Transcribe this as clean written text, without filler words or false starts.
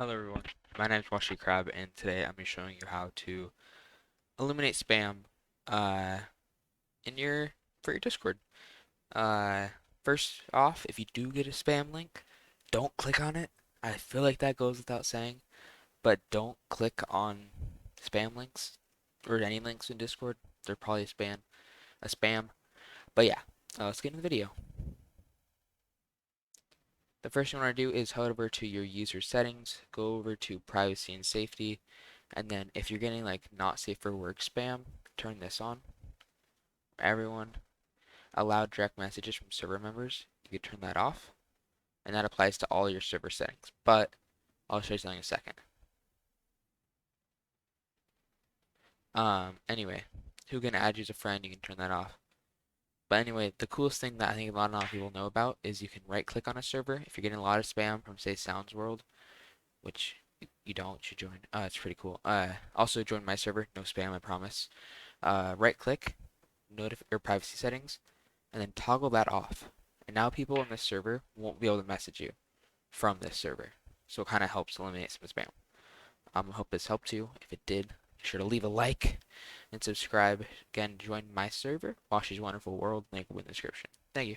Hello everyone, my name is WashyCrab and today I'm showing you how to eliminate spam uh, in your for your Discord. Uh, First off, if you do get a spam link, don't click on it. I feel like that goes without saying, but don't click on spam links or any links in Discord. They're probably a spam. But yeah, let's get into the video. The first thing you want to do is head over to your user settings, go over to privacy and safety, and then if you're getting like not safe for work spam, turn this on. Everyone, allow direct messages from server members. You can turn that off, and that applies to all your server settings. But I'll show you something in a second. Anyway, who can add you as a friend? You can turn that off. But anyway, the coolest thing that I think a lot of people know about is you can right click on a server. If you're getting a lot of spam from say Sounds World, which you don't, you should join. It's pretty cool. Also join my server, no spam, I promise. Right click, notify your privacy settings, and then toggle that off. And now people in this server won't be able to message you from this server. So it kind of helps eliminate some spam. I hope this helped you. If it did, be sure to leave a like and subscribe. Again, join my server, Washy's Wonderful World. Link will be in the description. Thank you.